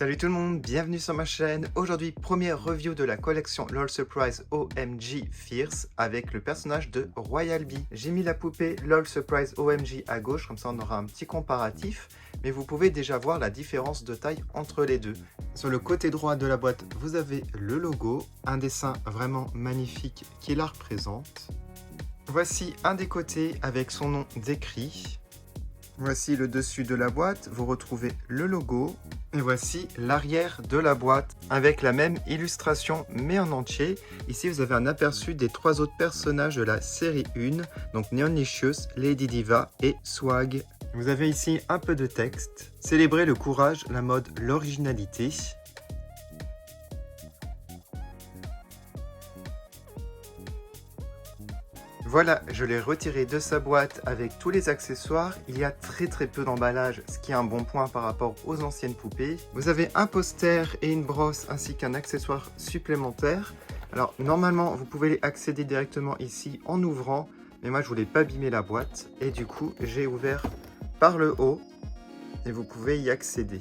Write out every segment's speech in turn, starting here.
Salut tout le monde, bienvenue sur ma chaîne. Aujourd'hui, première review de la collection LOL Surprise OMG Fierce avec le personnage de Royal Bee. J'ai mis la poupée LOL Surprise OMG à gauche, comme ça on aura un petit comparatif, mais vous pouvez déjà voir la différence de taille entre les deux. Sur le côté droit de la boîte, vous avez le logo, un dessin vraiment magnifique qui la représente. Voici un des côtés avec son nom décrit. Voici le dessus de la boîte, vous retrouvez le logo. Et voici l'arrière de la boîte avec la même illustration mais en entier. Ici vous avez un aperçu des trois autres personnages de la série 1, donc Neonlicious, Lady Diva et Swag. Vous avez ici un peu de texte. Célébrez le courage, la mode, l'originalité. Voilà, je l'ai retiré de sa boîte avec tous les accessoires. Il y a très peu d'emballage, ce qui est un bon point par rapport aux anciennes poupées. Vous avez un poster et une brosse ainsi qu'un accessoire supplémentaire. Alors normalement, vous pouvez accéder directement ici en ouvrant, mais moi je voulais pas abîmer la boîte et du coup j'ai ouvert par le haut et vous pouvez y accéder.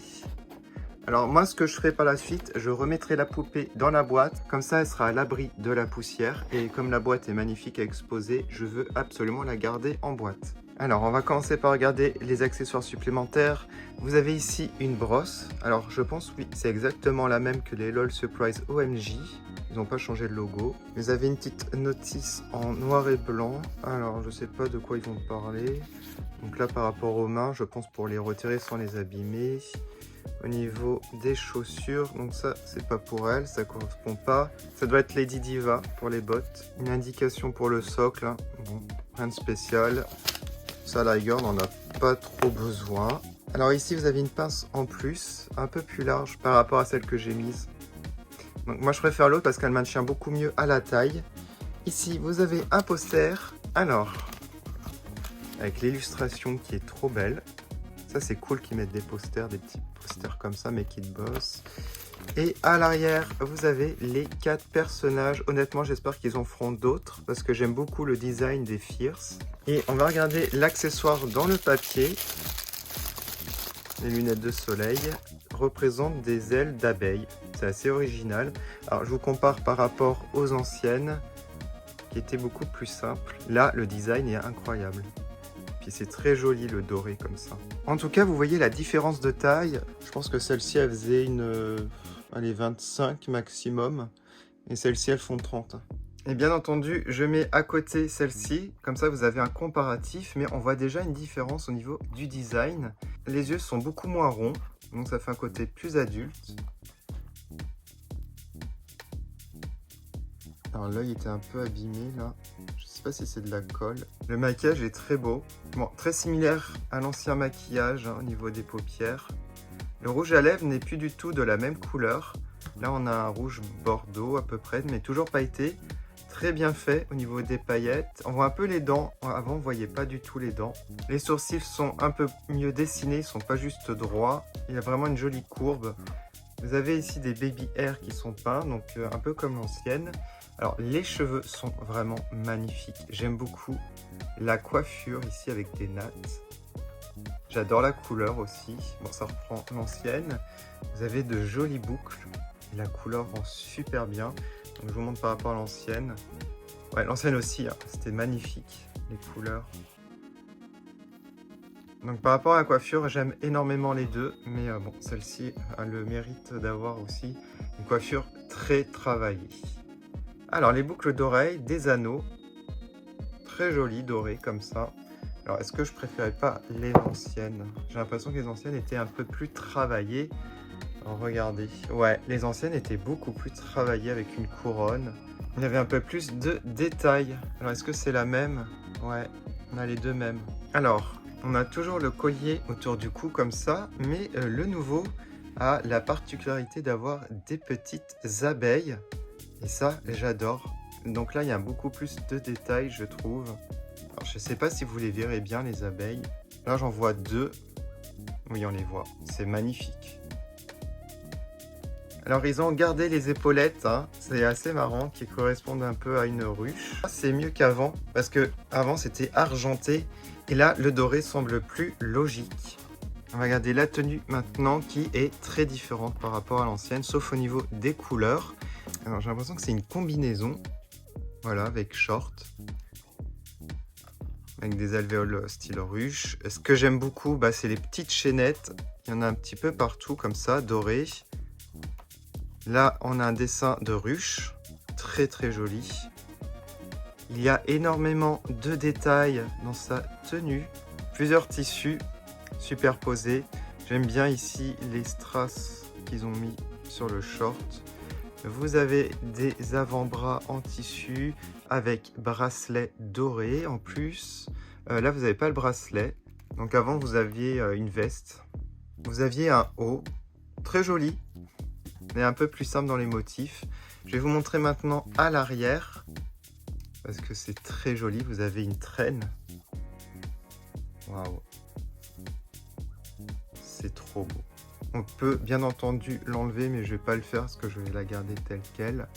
Alors moi ce que je ferai par la suite, je remettrai la poupée dans la boîte, comme ça elle sera à l'abri de la poussière et comme la boîte est magnifique à exposer, je veux absolument la garder en boîte. Alors on va commencer par regarder les accessoires supplémentaires. Vous avez ici une brosse, alors je pense oui c'est exactement la même que les LOL Surprise OMG, ils n'ont pas changé le logo. Vous avez une petite notice en noir et blanc, alors je sais pas de quoi ils vont parler. Donc là par rapport aux mains, je pense pour les retirer sans les abîmer. Au niveau des chaussures, donc ça c'est pas pour elle, ça correspond pas. Ça doit être Lady Diva pour les bottes. Une indication pour le socle, hein. Bon, rien de spécial. Ça à la rigueur, on n'en a pas trop besoin. Alors ici vous avez une pince en plus, un peu plus large par rapport à celle que j'ai mise. Donc moi je préfère l'autre parce qu'elle maintient beaucoup mieux à la taille. Ici vous avez un poster, alors avec l'illustration qui est trop belle. Ça c'est cool qu'ils mettent des posters, des petits posters comme ça, mais Kid Boss. Et à l'arrière, vous avez les 4 personnages. Honnêtement, j'espère qu'ils en feront d'autres, parce que j'aime beaucoup le design des Fierce. Et on va regarder l'accessoire dans le papier. Les lunettes de soleil représentent des ailes d'abeille. C'est assez original. Alors je vous compare par rapport aux anciennes, qui étaient beaucoup plus simples. Là, le design est incroyable. Puis c'est très joli le doré comme ça. En tout cas, vous voyez la différence de taille. Je pense que celle-ci, elle faisait allez, 25 maximum. Et celles-ci, elles font 30. Et bien entendu, je mets à côté celle-ci. Comme ça, vous avez un comparatif. Mais on voit déjà une différence au niveau du design. Les yeux sont beaucoup moins ronds. Donc ça fait un côté plus adulte. Alors l'œil était un peu abîmé là. Je sais pas si c'est de la colle. Le maquillage est très beau. Bon, très similaire à l'ancien maquillage hein, au niveau des paupières. Le rouge à lèvres n'est plus du tout de la même couleur. Là on a un rouge bordeaux à peu près, mais toujours pailleté. Très bien fait au niveau des paillettes. On voit un peu les dents. Avant on voyait pas du tout les dents. Les sourcils sont un peu mieux dessinés, ils sont pas juste droits. Il y a vraiment une jolie courbe. Vous avez ici des baby hairs qui sont peints, donc un peu comme l'ancienne. Alors les cheveux sont vraiment magnifiques. J'aime beaucoup la coiffure ici avec des nattes. J'adore la couleur aussi. Bon, ça reprend l'ancienne. Vous avez de jolies boucles. Et la couleur rend super bien. Donc je vous montre par rapport à l'ancienne. Ouais, l'ancienne aussi, hein, c'était magnifique. Les couleurs. Donc par rapport à la coiffure, j'aime énormément les deux. Mais bon, celle-ci a le mérite d'avoir aussi une coiffure très travaillée. Alors les boucles d'oreilles, des anneaux, très jolis, dorés comme ça. Alors est-ce que je préférais pas les anciennes? J'ai l'impression que les anciennes étaient un peu plus travaillées. Alors regardez, ouais, les anciennes étaient beaucoup plus travaillées avec une couronne. Il y avait un peu plus de détails. Alors est-ce que c'est la même? Ouais, on a les deux mêmes. Alors, on a toujours le collier autour du cou comme ça, mais le nouveau a la particularité d'avoir des petites abeilles. Et ça, j'adore. Donc là, il y a beaucoup plus de détails, je trouve. Alors, je ne sais pas si vous les verrez bien, les abeilles. Là, j'en vois 2. Oui, on les voit. C'est magnifique. Alors, ils ont gardé les épaulettes. Hein. C'est assez marrant, qui correspondent un peu à une ruche. C'est mieux qu'avant, parce que avant c'était argenté. Et là, le doré semble plus logique. On va regarder la tenue maintenant qui est très différente par rapport à l'ancienne, sauf au niveau des couleurs. Alors j'ai l'impression que c'est une combinaison, voilà, avec short, avec des alvéoles style ruche. Ce que j'aime beaucoup, c'est les petites chaînettes. Il y en a un petit peu partout comme ça, dorées. Là, on a un dessin de ruche, très très joli. Il y a énormément de détails dans sa tenue, plusieurs tissus superposés. J'aime bien ici les strass qu'ils ont mis sur le short. Vous avez des avant-bras en tissu avec bracelet doré en plus. Là, vous n'avez pas le bracelet. Donc avant, vous aviez une veste. Vous aviez un haut très joli, mais un peu plus simple dans les motifs. Je vais vous montrer maintenant à l'arrière, parce que c'est très joli. Vous avez une traîne. Waouh! C'est trop beau. On peut bien entendu l'enlever, mais je vais pas le faire parce que je vais la garder telle quelle.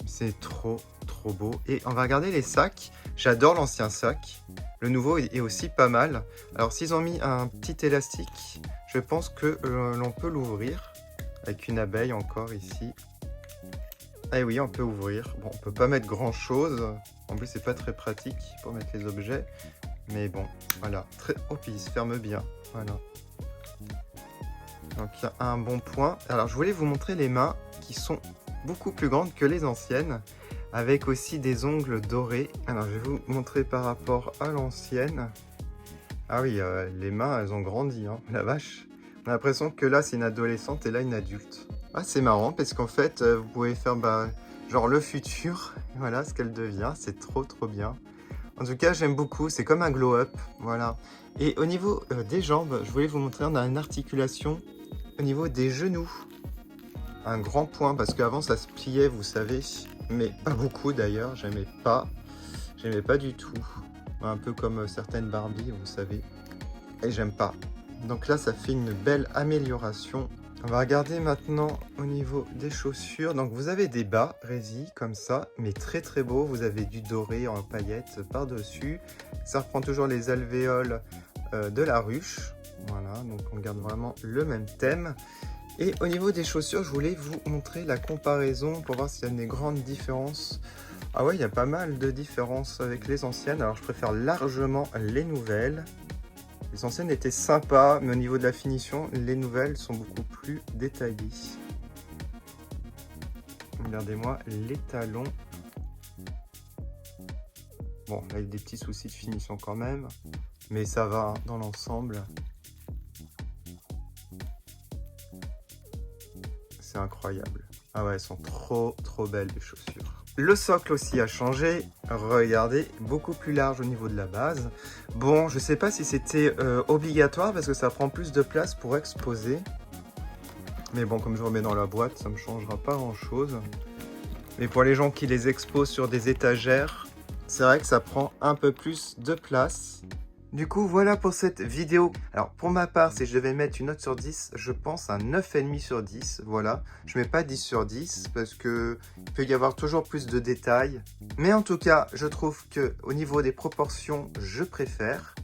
C'est trop beau. Et on va regarder les sacs. J'adore l'ancien sac. Le nouveau est aussi pas mal. Alors s'ils ont mis un petit élastique, je pense que l'on peut l'ouvrir. Avec une abeille encore ici. Ah oui, on peut ouvrir. Bon, on peut pas mettre grand chose. En plus, c'est pas très pratique pour mettre les objets. Mais bon, voilà. Oh, puis il se ferme bien. Voilà. Donc il y a un bon point. Alors je voulais vous montrer les mains qui sont beaucoup plus grandes que les anciennes. Avec aussi des ongles dorés. Alors je vais vous montrer par rapport à l'ancienne. Ah oui, les mains, elles ont grandi, hein, la vache. On a l'impression que là, c'est une adolescente et là, une adulte. Ah, c'est marrant parce qu'en fait, vous pouvez faire genre le futur. Voilà ce qu'elle devient. C'est trop bien. En tout cas, j'aime beaucoup. C'est comme un glow-up. Voilà. Et au niveau des jambes, je voulais vous montrer, on a une articulation au niveau des genoux. Un grand point parce qu'avant, ça se pliait, vous savez. Mais pas beaucoup d'ailleurs. J'aimais pas du tout. Un peu comme certaines Barbie, vous savez. Et j'aime pas. Donc là, ça fait une belle amélioration. On va regarder maintenant au niveau des chaussures. Donc vous avez des bas résille comme ça, mais très beau. Vous avez du doré en paillettes par-dessus. Ça reprend toujours les alvéoles de la ruche. Voilà, donc on garde vraiment le même thème. Et au niveau des chaussures, je voulais vous montrer la comparaison pour voir s'il y a des grandes différences. Ah ouais, il y a pas mal de différences avec les anciennes. Alors je préfère largement les nouvelles. Les anciennes étaient sympas, mais au niveau de la finition, les nouvelles sont beaucoup plus détaillées. Regardez-moi les talons. Bon, là il y a des petits soucis de finition quand même, mais ça va dans l'ensemble. C'est incroyable. Ah ouais, elles sont trop belles les chaussures. Le socle aussi a changé. Regardez, beaucoup plus large au niveau de la base. Bon, je sais pas si c'était obligatoire parce que ça prend plus de place pour exposer. Mais bon, comme je remets dans la boîte, ça ne me changera pas grand chose. Mais pour les gens qui les exposent sur des étagères, c'est vrai que ça prend un peu plus de place. Du coup, voilà pour cette vidéo. Alors, pour ma part, si je devais mettre une note sur 10, je pense un 9,5 sur 10. Voilà, je mets pas 10 sur 10 parce que il peut y avoir toujours plus de détails. Mais en tout cas, je trouve que au niveau des proportions, je préfère.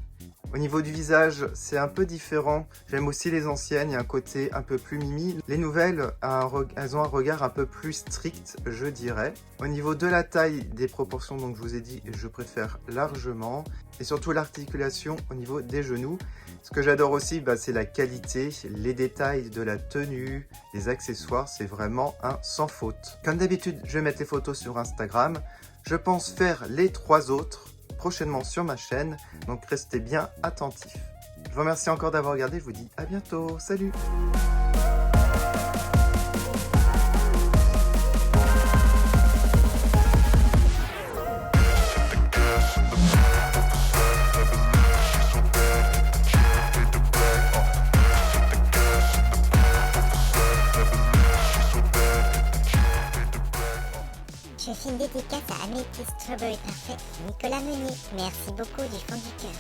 Au niveau du visage, c'est un peu différent. J'aime aussi les anciennes, il y a un côté un peu plus mimi. Les nouvelles, elles ont un regard un peu plus strict, je dirais. Au niveau de la taille des proportions, donc je vous ai dit, je préfère largement. Et surtout l'articulation au niveau des genoux. Ce que j'adore aussi, c'est la qualité, les détails de la tenue, les accessoires, c'est vraiment un sans faute. Comme d'habitude, je vais mettre les photos sur Instagram. Je pense faire les 3 autres prochainement sur ma chaîne, donc restez bien attentifs. Je vous remercie encore d'avoir regardé, je vous dis à bientôt, salut! Je fais une dédicace à Améthyst Strawberry Perfect, Nicolas Meunier. Merci beaucoup du fond du cœur.